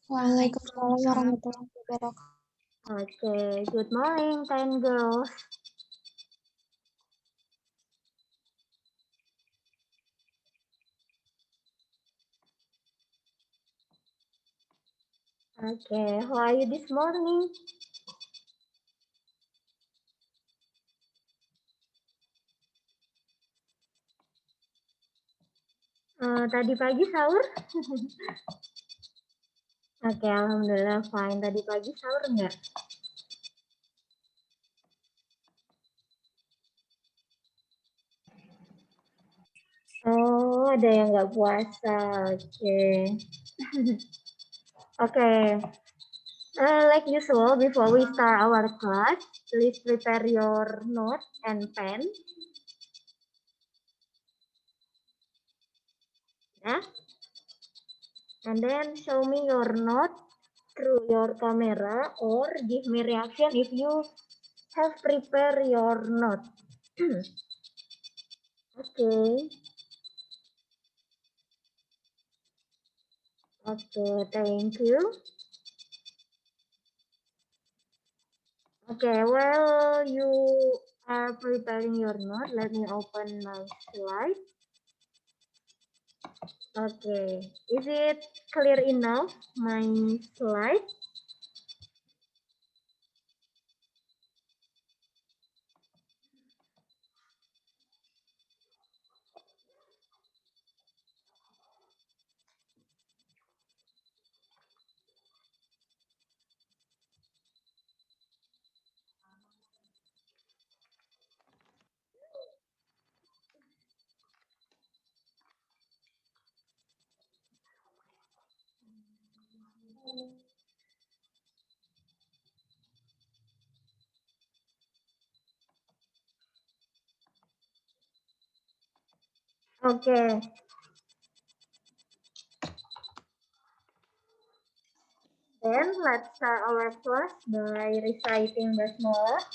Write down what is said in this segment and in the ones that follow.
Waalaikumsalam warahmatullahi wabarakatuh. Okay, good morning, 10 girls. Okay, how are you this morning? Tadi pagi sahur? Oke, alhamdulillah fine. Tadi pagi sahur enggak? Oh, ada yang nggak puasa. Oke. Oke. Like usual, before we start our class, please prepare your note and pen. Yeah. And then show me your note through your camera or give me reaction if you have prepared your note. Okay. Okay, thank you. Okay, while you are preparing your note, let me open my slide. Okay, is it clear enough, my slide? Okay. Then let's start our class by reciting basmalah.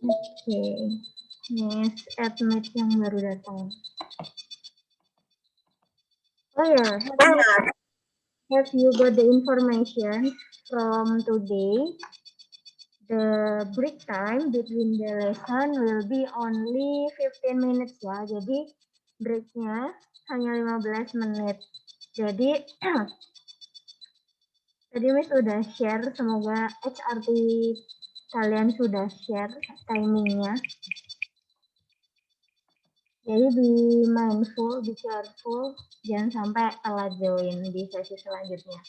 Okay. Miss admit yang baru datang. Oh yeah, have you got the information from today? The break time between the lesson will be only 15 minutes ya. Jadi breaknya hanya 15 menit. Jadi tadi Miss udah share, semoga HRT kalian sudah share timingnya. Jadi be mindful, be careful, jangan sampai telat join di sesi selanjutnya.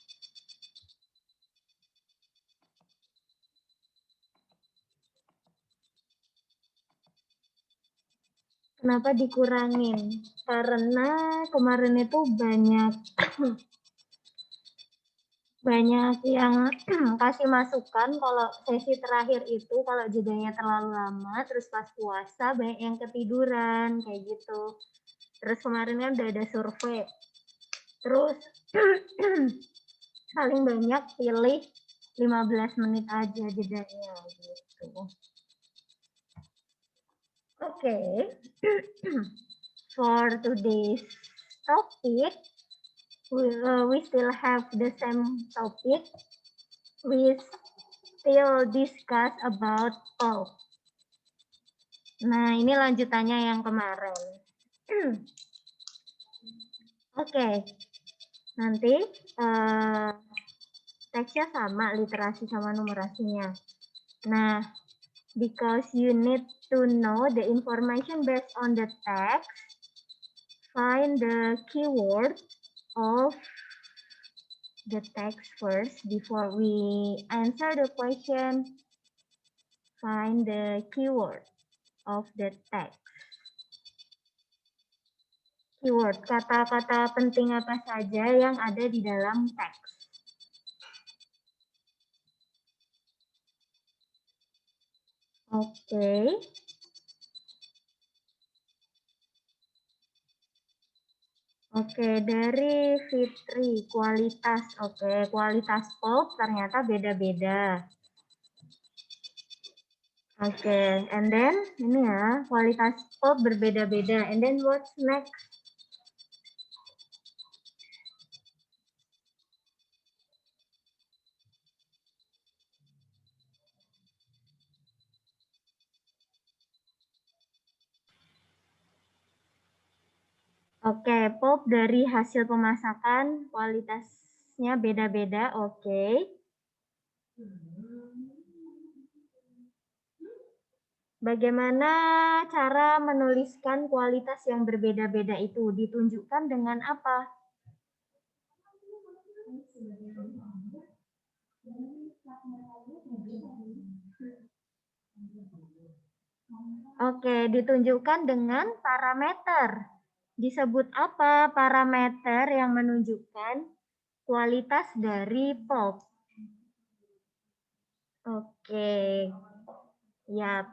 Kenapa dikurangin? Karena kemarin itu banyak yang kasih masukan kalau sesi terakhir itu kalau jedanya terlalu lama, terus pas puasa banyak yang ketiduran kayak gitu. Terus kemarin kan udah ada survei. Terus paling banyak pilih 15 menit aja jedanya gitu. Okay. For today's topic, we still have the same topic. We still discuss about pulp. Nah, ini lanjutannya yang kemarin. Oke. Nanti teksnya sama, literasi sama numerasinya. Nah, because you need to know the information based on the text, find the keyword of the text first before we answer the question. Find the keyword of the text. Keyword, kata-kata penting apa saja yang ada di dalam teks. Oke. Oke, dari Fitri, kualitas. Oke, kualitas pulp ternyata beda-beda. Oke, and then ini ya, kualitas pulp berbeda-beda. And then what's next? Oke, pulp dari hasil pemasakan kualitasnya beda-beda. Oke. Bagaimana cara menuliskan kualitas yang berbeda-beda itu? Ditunjukkan dengan apa? Oke, ditunjukkan dengan parameter. Disebut apa parameter yang menunjukkan kualitas dari pulp? Oke, ya.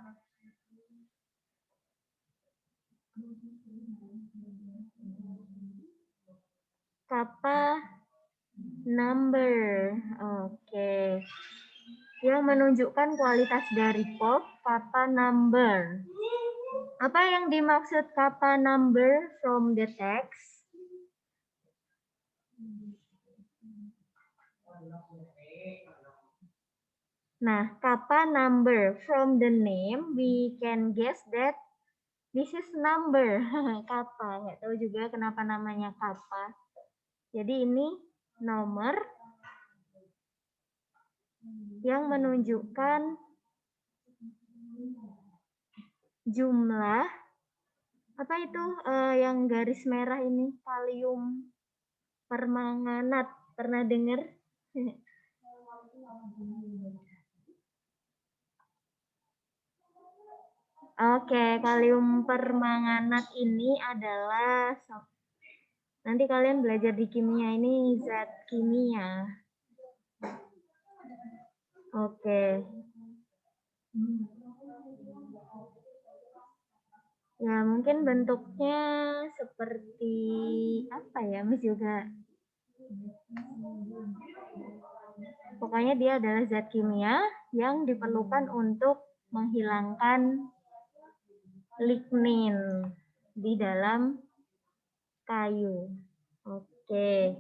Kappa number. Oke. Yang menunjukkan kualitas dari pulp, kappa number. Apa yang dimaksud kappa number from the text? Nah, kappa number from the name, we can guess that this is number. Kappa, nggak tahu juga kenapa namanya kappa. Jadi ini nomor yang menunjukkan jumlah, apa itu yang garis merah ini, kalium permanganat, pernah dengar? Oke, kalium permanganat ini adalah, nanti kalian belajar di kimia, ini zat kimia. Oke. Ya, mungkin bentuknya seperti apa ya, Miss juga. Pokoknya dia adalah zat kimia yang diperlukan untuk menghilangkan lignin di dalam kayu. Oke.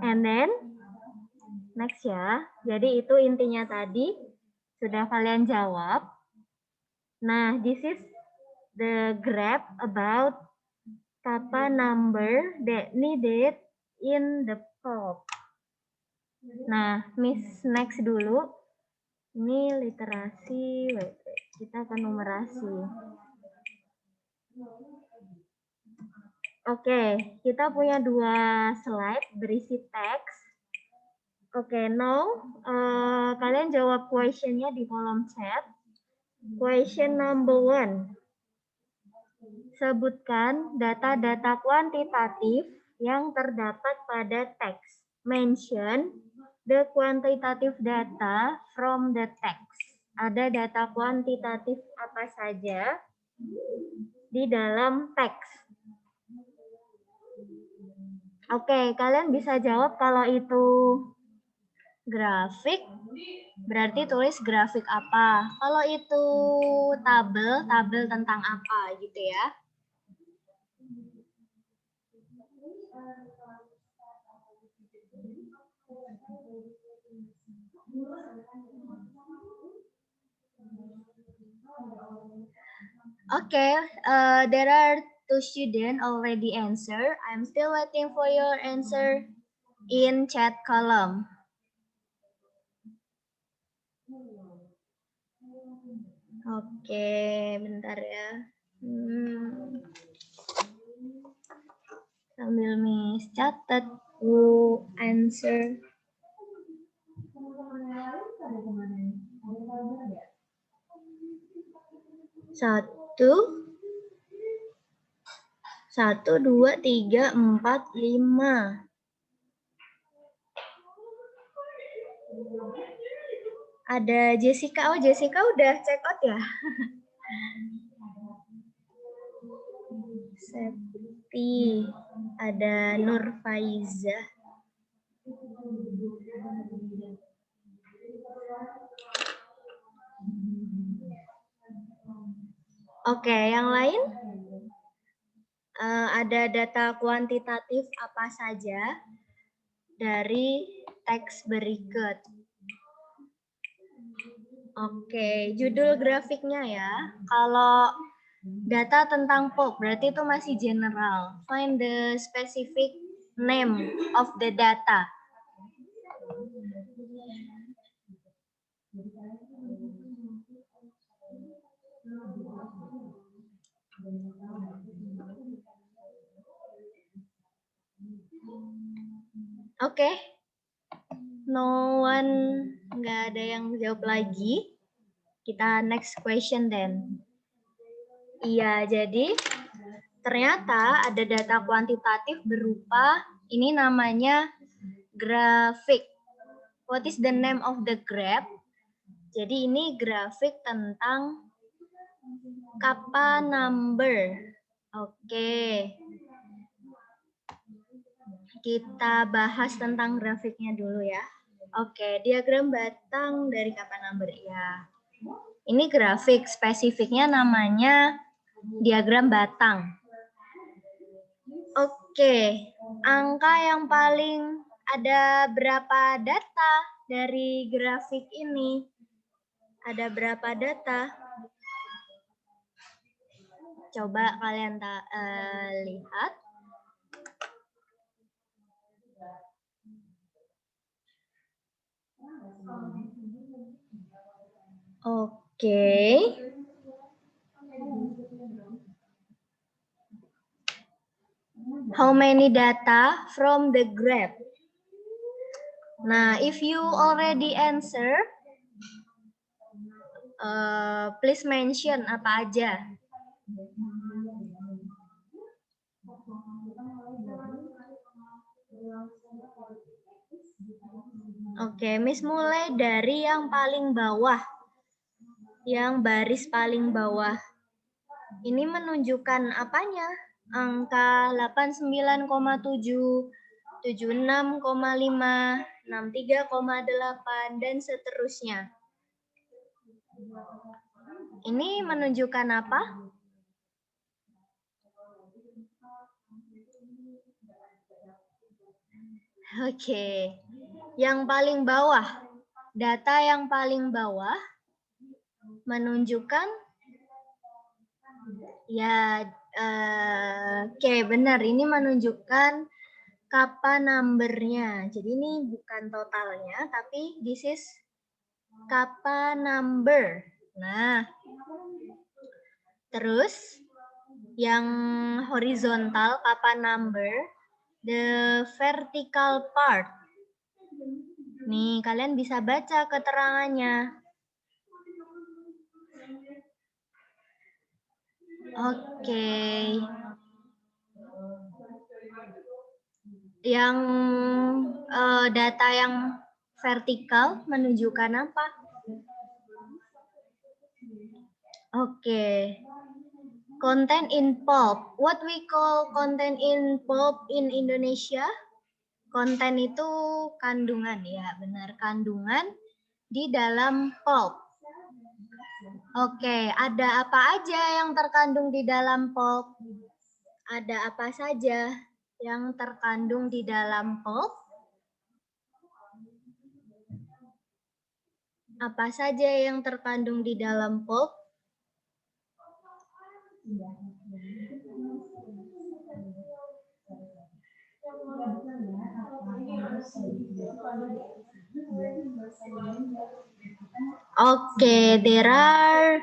And then next ya. Jadi itu intinya tadi sudah kalian jawab. Nah, this is the graph about kappa number that needed in the pulp. Nah, Miss next dulu. Ini literasi, kita akan numerasi. Oke, kita punya 2 slide berisi teks. Oke, now kalian jawab question-nya di kolom chat. Question number 1. Sebutkan data-data kuantitatif yang terdapat pada teks. Mention the quantitative data from the text. Ada data kuantitatif apa saja di dalam teks? Oke, kalian bisa jawab kalau itu grafik, berarti tulis grafik apa. Kalau itu tabel, tabel tentang apa gitu ya. Okay, there are 2 students already answer. I'm still waiting for your answer in chat column. Oke, bentar ya. Sambil Miss catat who answer. Satu, 2, 3, 4, 5. Ada Jessica. Oh, Jessica udah check out ya? Septi. Ada Nur Faiza. Oke, yang lain? Ada data kuantitatif apa saja dari teks berikut? Oke, judul grafiknya ya. Kalau data tentang pulp berarti itu masih general. Find the specific name of the data. Oke, no one, nggak ada yang jawab lagi. Kita next question then. Iya, jadi ternyata ada data kuantitatif berupa, ini namanya grafik. What is the name of the graph? Jadi ini grafik tentang kappa number. Oke. Kita bahas tentang grafiknya dulu ya. Oke, diagram batang dari kappa number ya. Ini grafik, spesifiknya namanya diagram batang. Oke, angka yang paling ada berapa data dari grafik ini? Ada berapa data? Coba kalian lihat. Oke. How many data from the graph? Nah, if you already answer, please mention apa aja. Oke, Miss mulai dari yang paling bawah. Yang baris paling bawah. Ini menunjukkan apanya? Angka 89,7, 76,5, 63,8, dan seterusnya. Ini menunjukkan apa? Oke, yang paling bawah, data yang paling bawah menunjukkan, ya, oke, benar, ini menunjukkan kappa number-nya. Jadi ini bukan totalnya, tapi this is kappa number. Nah, terus yang horizontal kappa number, the vertical part. Nih, kalian bisa baca keterangannya. Oke. Yang data yang vertikal menunjukkan apa? Oke. Content in pulp. What we call content in pulp in Indonesia? Konten itu kandungan, ya benar, kandungan di dalam pulp. Oke, ada apa aja yang terkandung di dalam pulp? Ada apa saja yang terkandung di dalam pulp? Apa saja yang terkandung di dalam pulp? Okay, there are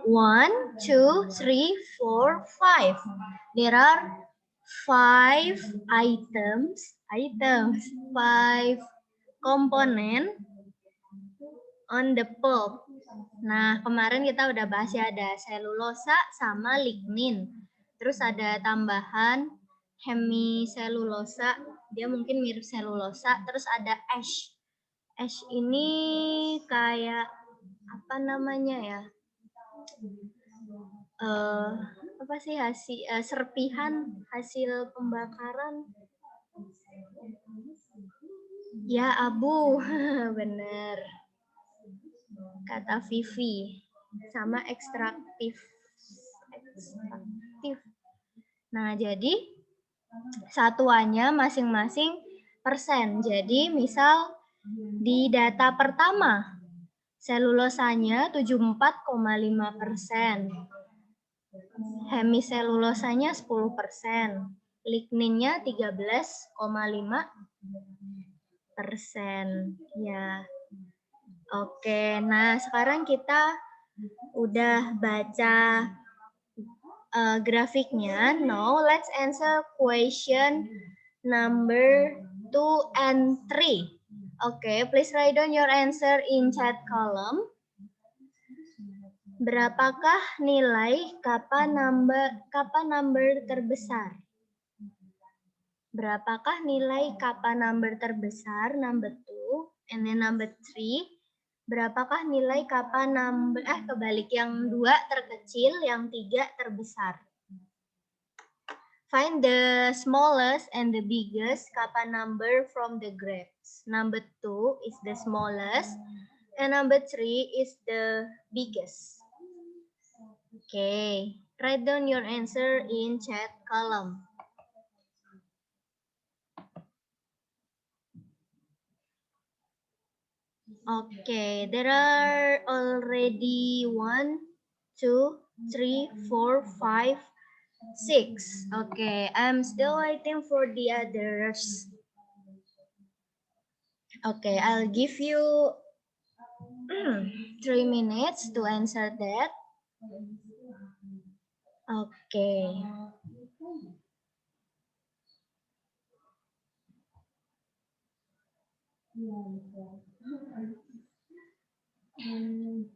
1, 2, 3, 4, 5. There are 5 items, 5 component on the pulp. Nah, kemarin kita udah bahas ya, ada selulosa sama lignin. Terus ada tambahan hemiselulosa, dia mungkin mirip selulosa. Terus ada ash. Ash ini kayak apa namanya ya? Apa sih serpihan hasil pembakaran? Ya, abu. Bener. Kata Vivi. sama ekstraktif. Nah, jadi satuannya masing-masing persen. Jadi misal di data pertama selulosanya 74,5%, hemiselulosanya 10%, ligninnya 13,5%. Ya. Oke, nah sekarang kita udah baca grafiknya. Now let's answer question number 2 and 3. Okay, please write down your answer in chat column. Berapakah nilai kappa number terbesar? Berapakah nilai kappa number terbesar? Number 2 and then number 3. Berapakah nilai kappa number kebalik, yang 2 terkecil, yang 3 terbesar. Find the smallest and the biggest kappa number from the graphs. Number 2 is the smallest and number 3 is the biggest. Okay, write down your answer in chat column. Okay, there are already 1, 2, 3, 4, 5, 6. Okay, I'm still waiting for the others. Okay, I'll give you 3 minutes to answer that. Okay.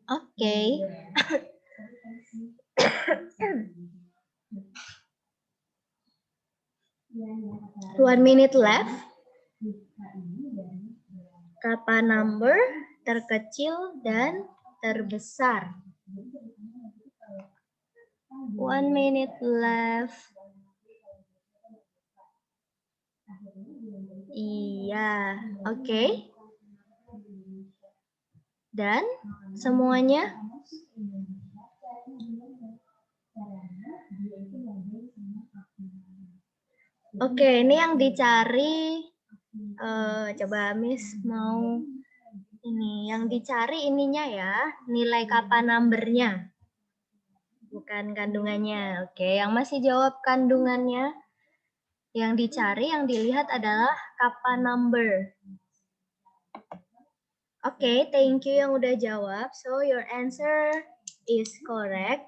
Okay. 1 minute left. Kappa number terkecil dan terbesar. 1 minute left. Iya, oke. Dan semuanya? Oke, ini yang dicari. Coba Miss mau ini. Yang dicari ininya ya, nilai kappa number-nya. Bukan kandungannya. Oke, yang masih jawab kandungannya. Yang dicari, yang dilihat adalah kappa number. Oke, thank you yang udah jawab. So, your answer is correct.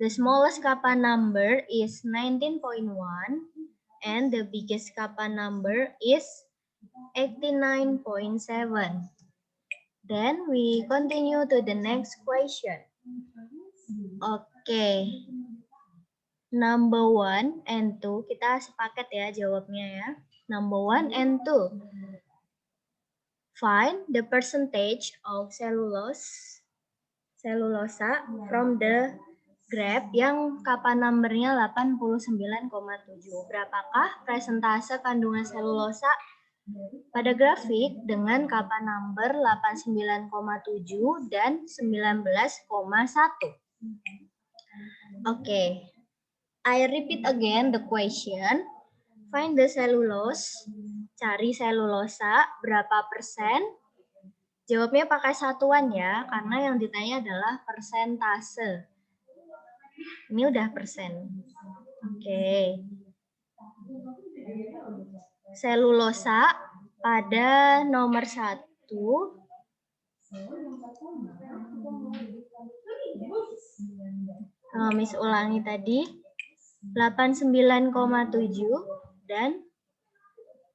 The smallest kappa number is 19.1 and the biggest kappa number is 89.7. Then we continue to the next question. Oke. Number 1 and 2, kita sepaket ya jawabnya ya. Number 1 and 2. Find the percentage of selulosa from the graph yang kappa numbernya 89,7. Berapakah presentase kandungan selulosa pada grafik dengan kappa number 89,7 dan 19,1? Oke. I repeat again the question. Find the cellulose. Cari selulosa berapa persen? Jawabnya pakai satuan ya, karena yang ditanya adalah persentase. Ini udah persen. Oke. Selulosa pada nomor 1. Miss ulangi tadi. 89,7 dan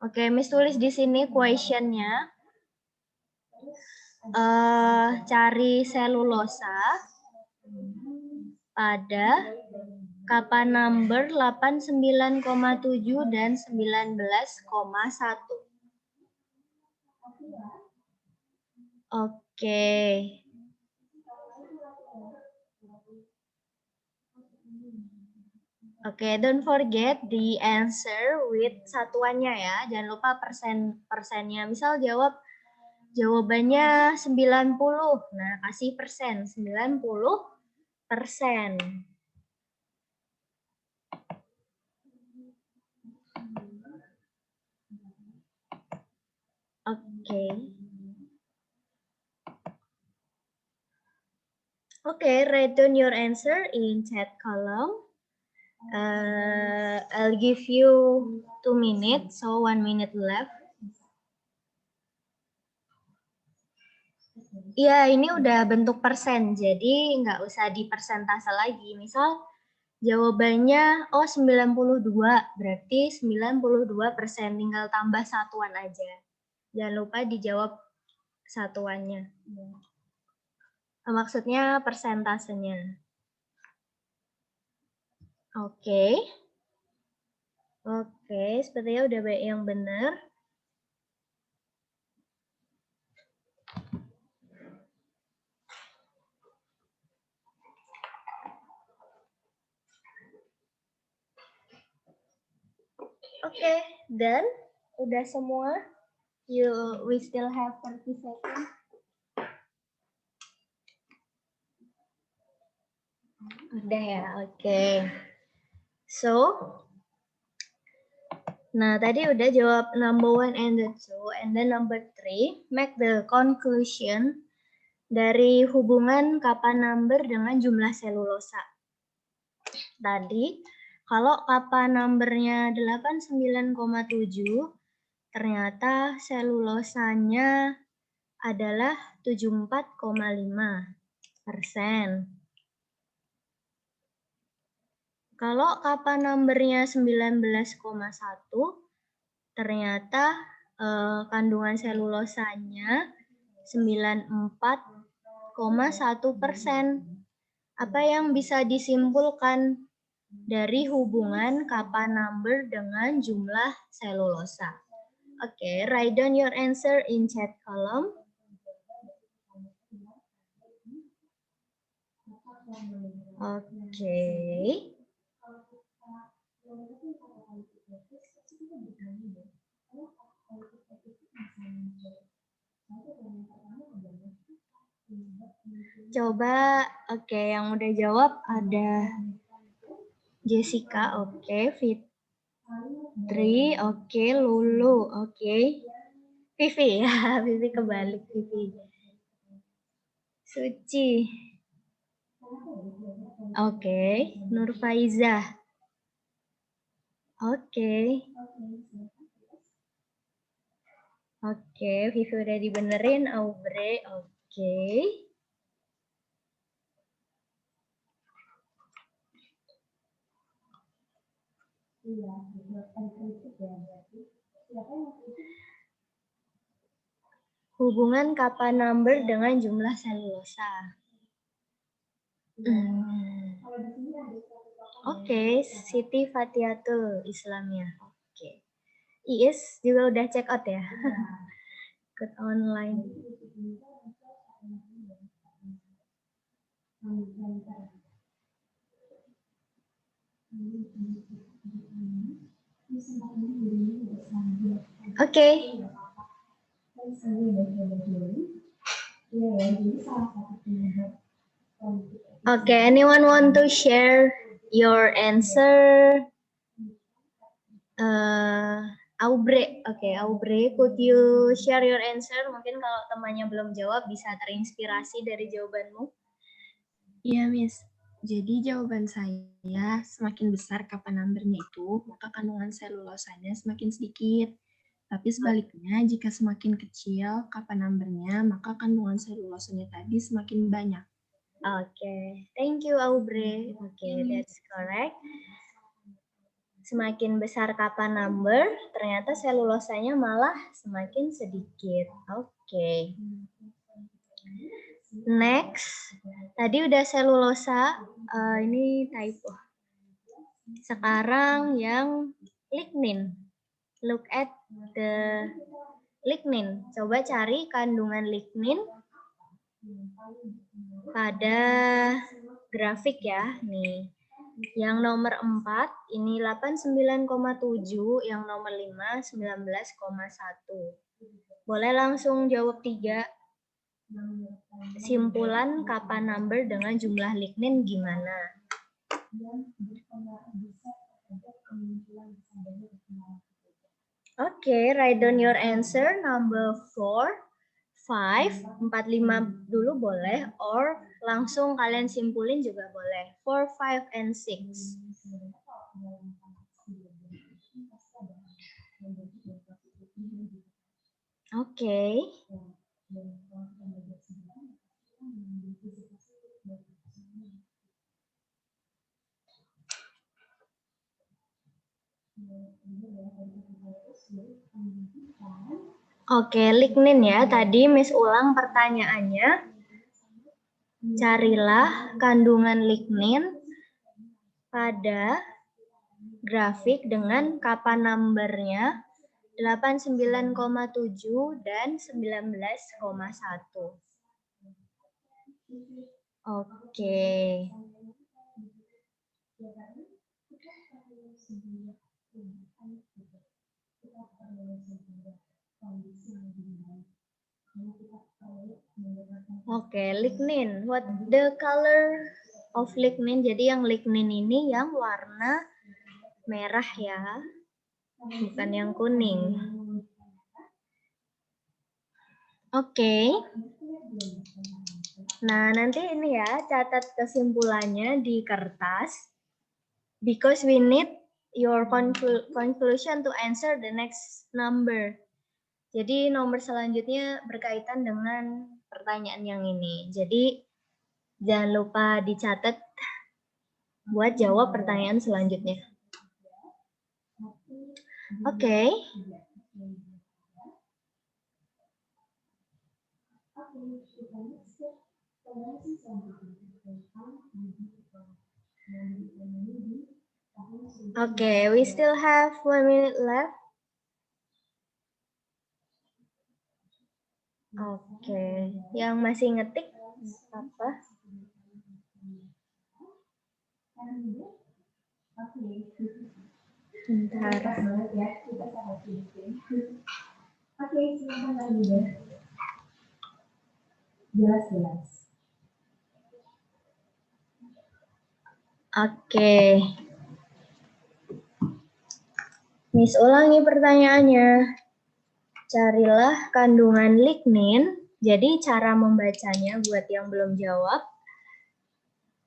oke, Miss tulis di sini question-nya. Cari selulosa pada kappa number 89,7 dan 19,1. Oke. Oke, don't forget the answer with satuannya ya. Jangan lupa persennya. Misal jawab Jawabannya 90. Nah, kasih persen. 90%. Oke. Oke, write down your answer in chat column. I'll give you 2 minutes, so 1 minute left. Ya, ini udah bentuk persen, jadi nggak usah di persentase lagi. Misal jawabannya 92, berarti 92%, tinggal tambah satuan aja. Jangan lupa dijawab satuannya. Maksudnya persentasenya. Oke. Oke, sepertinya udah banyak yang benar. Oke, dan udah semua. We still have 30 seconds. Udah ya, oke. So, nah tadi udah jawab number 1 and the 2, and then number 3, make the conclusion dari hubungan kappa number dengan jumlah selulosa. Tadi, kalau kappa numbernya 89,7, ternyata selulosanya adalah 74,5%. Kalau kappa numbernya 19,1, ternyata kandungan selulosanya 94,1%. Apa yang bisa disimpulkan dari hubungan kappa number dengan jumlah selulosa? Oke, write down your answer in chat column. Oke. Coba, oke, yang udah jawab ada Jessica, oke, Fitri, oke, Lulu, oke, Vivi ya, Vivi kebalik, Vivi. Suci, oke, Nur Faiza, oke, Vivi udah dibenerin, Aubrey, oke. Hubungan kappa number dengan jumlah selulosa. Oke, Siti Fatiatul Islamia. Oke. Iis juga udah check out ya? Ikut online. Oke. Oke, anyone want to share your answer? Aubrey, oke, Aubrey, could you share your answer? Mungkin kalau temannya belum jawab bisa terinspirasi dari jawabanmu. Iya, Miss. Jadi jawaban saya, semakin besar kappa numbernya itu, maka kandungan selulosanya semakin sedikit. Tapi sebaliknya, jika semakin kecil kappa numbernya, maka kandungan selulosanya tadi semakin banyak. Oke, thank you Aubrey. Oke, that's correct. Semakin besar kappa number, ternyata selulosanya malah semakin sedikit. Oke. Next, tadi udah selulosa, ini typo. Sekarang yang lignin. Look at the lignin. Coba cari kandungan lignin pada grafik ya. Nih, yang nomor 4 ini 89,7, yang nomor 5 19,1. Boleh langsung jawab 3. Simpulan kappa number dengan jumlah lignin gimana? Oke, write down your answer. Number 4, 5, 4, 5 dulu boleh, or langsung kalian simpulin juga boleh. 4, 5, and 6. Oke. Oke, lignin ya. Tadi Miss ulang pertanyaannya. Carilah kandungan lignin pada grafik dengan kappa number-nya 89,7 dan 19,1. Oke. Oke, lignin. What the color of lignin? Jadi yang lignin ini yang warna merah ya, bukan yang kuning. Oke. Nah, nanti ini ya, catat kesimpulannya di kertas. Because we need your conclusion to answer the next number. Jadi nomor selanjutnya berkaitan dengan pertanyaan yang ini. Jadi jangan lupa dicatat buat jawab pertanyaan selanjutnya. Oke. Okay, we still have 1 minute left. Oke, yang masih ngetik apa? Bentar. Oke, silakan lagi ya. Jelas. Oke. Miss ulangi pertanyaannya. Carilah kandungan lignin. Jadi cara membacanya buat yang belum jawab.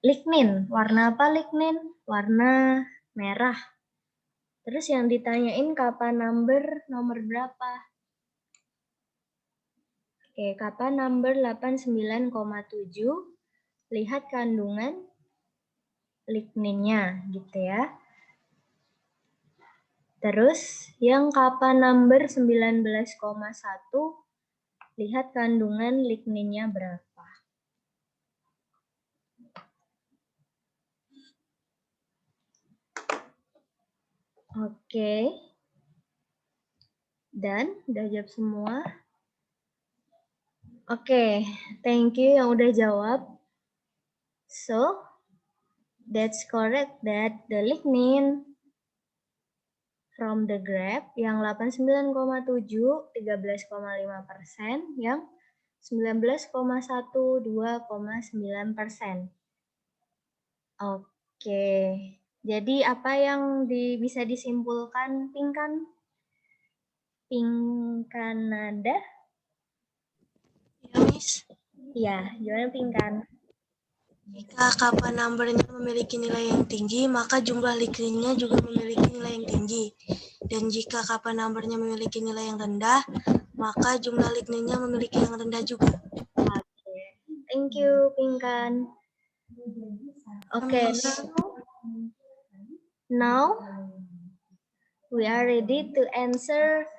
Lignin, warna apa lignin? Warna merah. Terus yang ditanyain kappa number nomor berapa? Oke, kappa number 89,7. Lihat kandungan ligninnya gitu ya. Terus yang kappa number 19,1, lihat kandungan ligninnya berapa. Oke. Dan udah jawab semua. Oke, thank you yang udah jawab. So, that's correct that the lignin from the graph yang 89,7, 13,5%, yang 19,1, 2,9%. Oke, jadi apa yang bisa disimpulkan, Pinkan? Pinkanada? Ya, Miss. Ya, gimana Pinkan? Jika kappa number-nya memiliki nilai yang tinggi, maka jumlah ligninnya juga memiliki nilai yang tinggi. Dan jika kappa number-nya memiliki nilai yang rendah, maka jumlah ligninnya memiliki yang rendah juga. Oke, thank you Pinkan. Oke, now we are ready to answer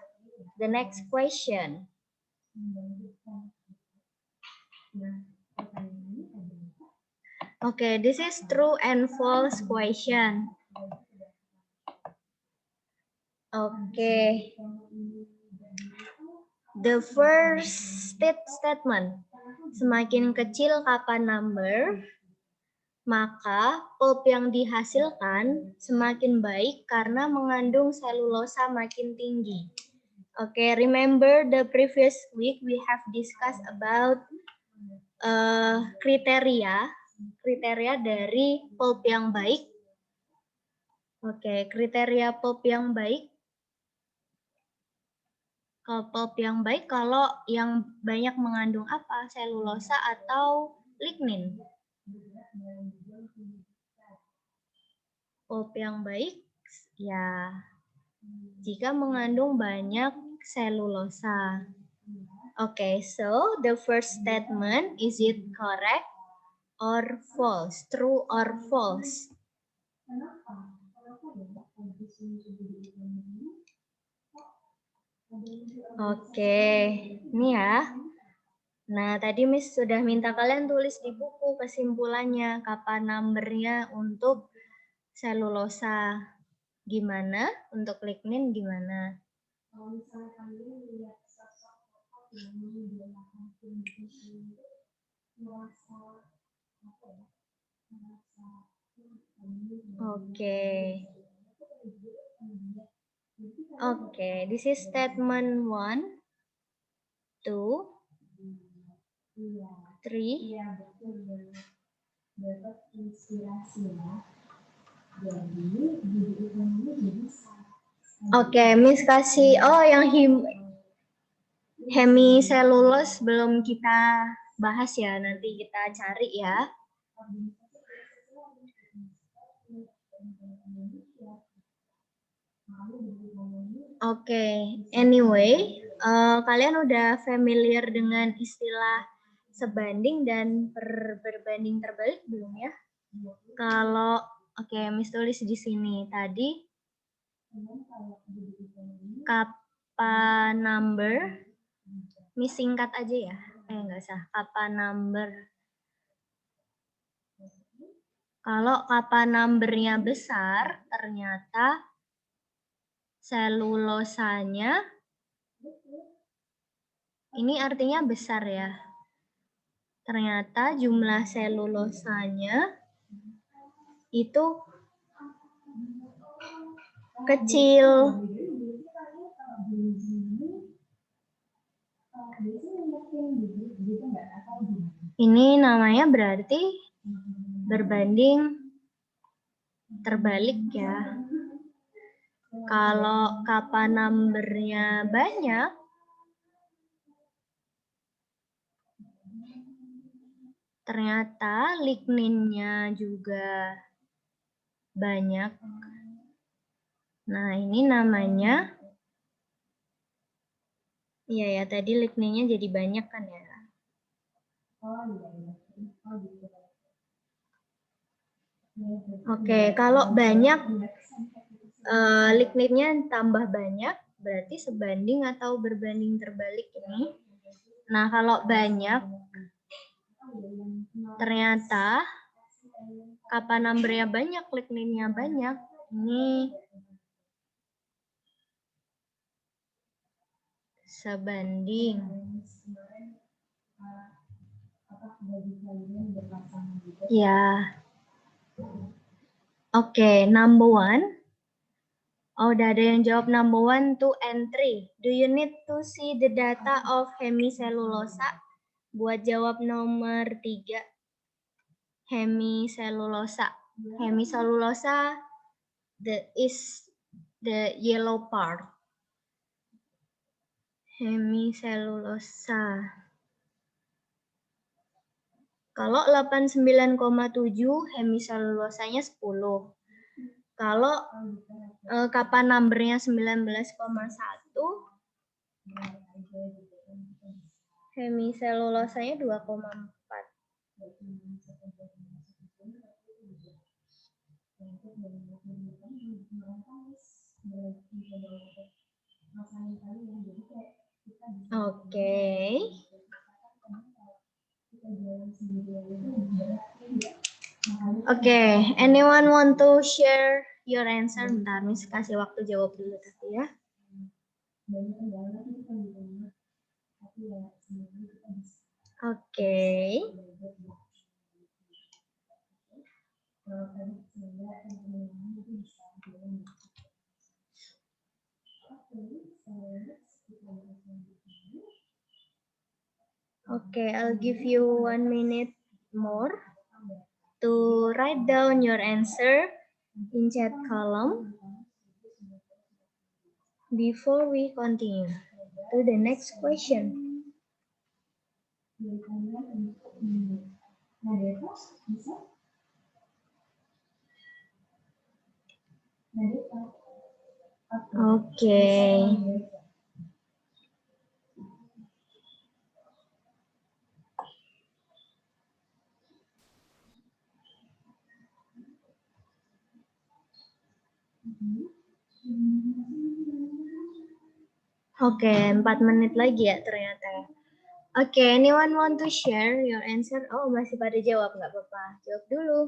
the next question. Okay, this is true and false question. Okay. The first statement, semakin kecil kappa number, maka pulp yang dihasilkan semakin baik karena mengandung selulosa makin tinggi. Okay, remember the previous week we have discussed about kriteria dari pulp yang baik. Oke, kriteria pulp yang baik. Kalau pulp yang baik, kalau yang banyak mengandung apa? Selulosa atau lignin? Pulp yang baik, ya, jika mengandung banyak selulosa. Okay, so the first statement, is it correct or false? True or false? Oke, ini ya. Nah, tadi Miss sudah minta kalian tulis di buku kesimpulannya, kappa number-nya untuk selulosa gimana, untuk lignin gimana. Oke, this is statement 1, 2, 3. Oke, Miss kasih, yang hemiselulose belum kita bahas ya, nanti kita cari ya. Oke, anyway, kalian udah familiar dengan istilah sebanding dan berbanding terbalik belum ya? Kalau, oke, Miss tulis di sini tadi, kappa number, Miss singkat aja ya, nggak usah, kappa number. Kalau kappa numbernya besar, ternyata selulosanya, ini artinya besar ya. Ternyata jumlah selulosanya itu kecil. Ini namanya berarti berbanding terbalik ya. Kalau kappa numbernya banyak, ternyata ligninnya juga banyak. Nah, ini namanya, iya ya, tadi ligninnya jadi banyak kan ya. Oke, kalau banyak, ligninnya tambah banyak, berarti sebanding atau berbanding terbalik ini. Nah, kalau banyak, ternyata kappa numbernya banyak, ligninnya banyak. Ini sebanding. Ya. Oke, number 1. Oh, udah ada yang jawab number 1, 2, and 3. Do you need to see the data of hemicellulosa? Buat jawab nomor 3. Hemicellulosa. Hemicellulosa is the yellow part. Hemicellulosa. Kalau 89,7 hemicelulosanya 10. Kalau kappa numbernya 19,1, hemicelulosanya 2,4. Oke. Oke, anyone want to share your answer? Bentar, Miss kasih waktu jawab dulu tapi ya. Oke. Okay, I'll give you 1 minute more to write down your answer in chat column before we continue to the next question. Okay. Oke, 4 menit lagi ya ternyata. Oke, anyone want to share your answer? Oh, masih pada jawab, nggak apa-apa. Jawab dulu.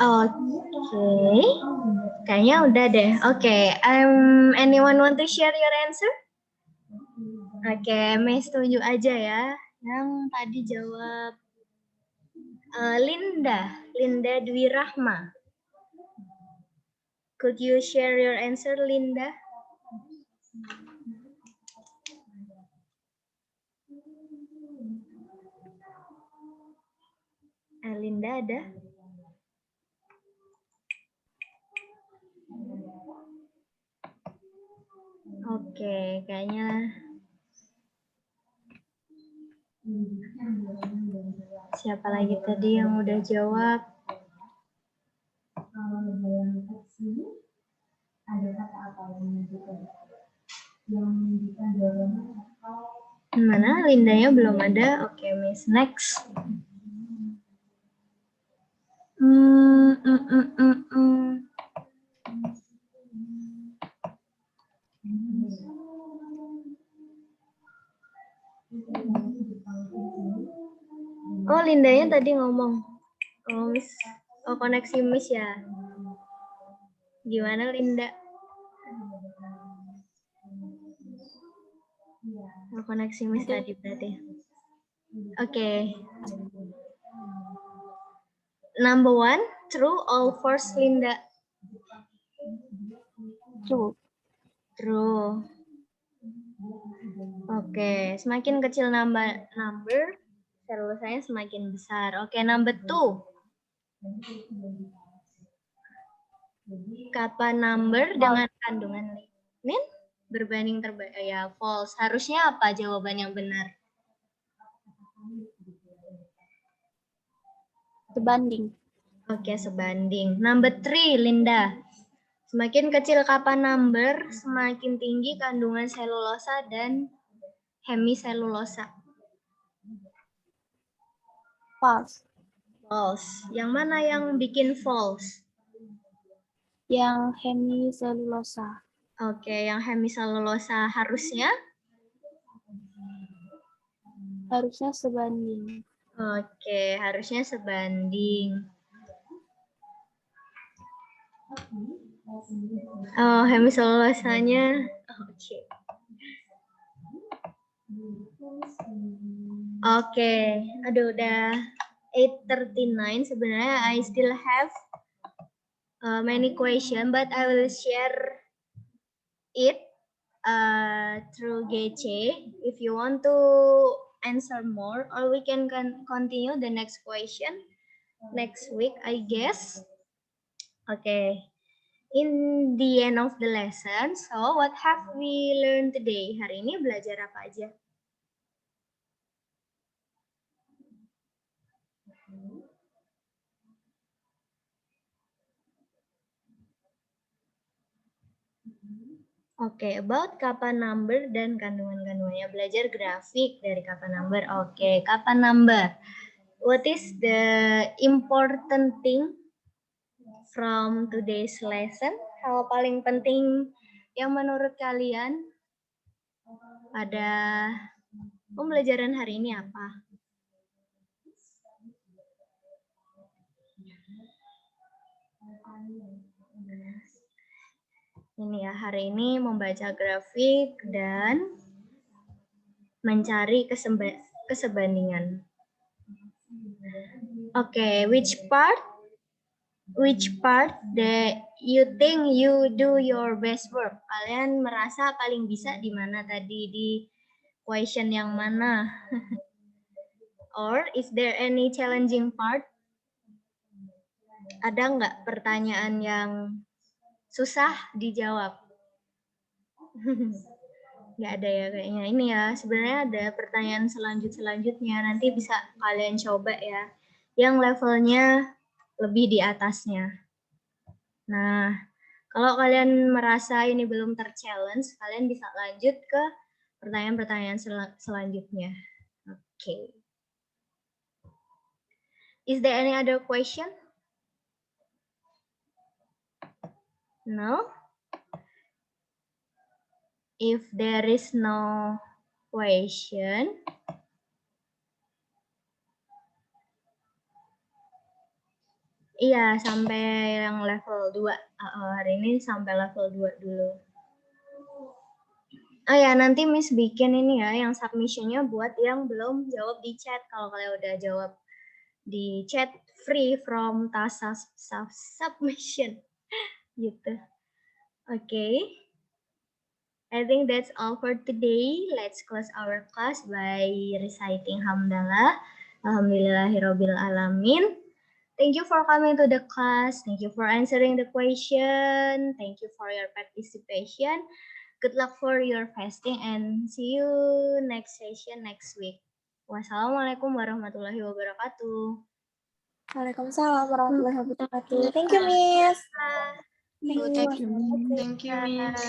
Oke, kayaknya udah deh. Oke, anyone want to share your answer? Oke, Mei setuju aja ya. Yang tadi jawab Linda Dwi Rahma. Could you share your answer, Linda? Linda ada? Oke, kayaknya siapa lagi tadi yang udah jawab? Mana Lindanya belum ada? Oke, Miss. Next. Oh, Lindanya tadi ngomong. Oh, Miss. Oh, koneksi Miss ya. Gimana, Linda? Oh, koneksi Miss tadi berarti. Oke. Number 1, true or false, Linda? True. True. Oke, semakin kecil number, selulosaanya semakin besar. Oke, number 2. Kappa number dengan kandungan lignin berbanding terbalik. Ya, false. Harusnya apa jawaban yang benar? Sebanding. Oke, sebanding. Number 3, Linda. Semakin kecil kappa number, semakin tinggi kandungan selulosa dan hemiselulosa. False. False. Yang mana yang bikin false? Yang hemiselulosa. Oke, yang hemiselulosa harusnya? Harusnya sebanding. Oke, harusnya sebanding. Oh, hemiselulosanya. Oke. Oke, aduh udah 8:39. Sebenarnya I still have many question, but I will share it through GC. If you want to answer more, or we can continue the next question next week, I guess. Okay. In the end of the lesson, so what have we learned today? Hari ini belajar apa aja? Oke, about kappa number dan kandungan-kandungannya. Belajar grafik dari kappa number. Oke, kappa number. What is the important thing from today's lesson? Hal paling penting yang menurut kalian pada pembelajaran hari ini apa? Ini ya, hari ini membaca grafik dan mencari kesebandingan. Oke, which part that you think you do your best work? Kalian merasa paling bisa di mana tadi, di question yang mana? Or is there any challenging part? Ada nggak pertanyaan yang susah dijawab? Nggak ada ya kayaknya. Ini ya, sebenarnya ada pertanyaan selanjutnya. Nanti bisa kalian coba ya. Yang levelnya lebih di atasnya. Nah, kalau kalian merasa ini belum ter-challenge, kalian bisa lanjut ke pertanyaan-pertanyaan selanjutnya. Oke. Is there any other question? No? If there is no question, iya, sampai yang level 2. Hari ini sampai level 2 dulu. Oh ya, nanti Miss bikin ini ya, yang submission-nya buat yang belum jawab di chat. Kalau kalian udah jawab di chat, free from task submission. Gitu. Okay. I think that's all for today. Let's close our class by reciting Hamdalah. Alhamdulillahirabbil alamin. Thank you for coming to the class. Thank you for answering the question. Thank you for your participation. Good luck for your fasting and see you next session next week. Wassalamualaikum warahmatullahi wabarakatuh. Waalaikumsalam warahmatullahi wabarakatuh. Thank you, Miss. Thank you, Miss.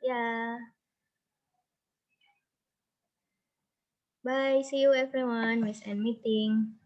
Yeah. Bye. See you everyone. Miss end meeting.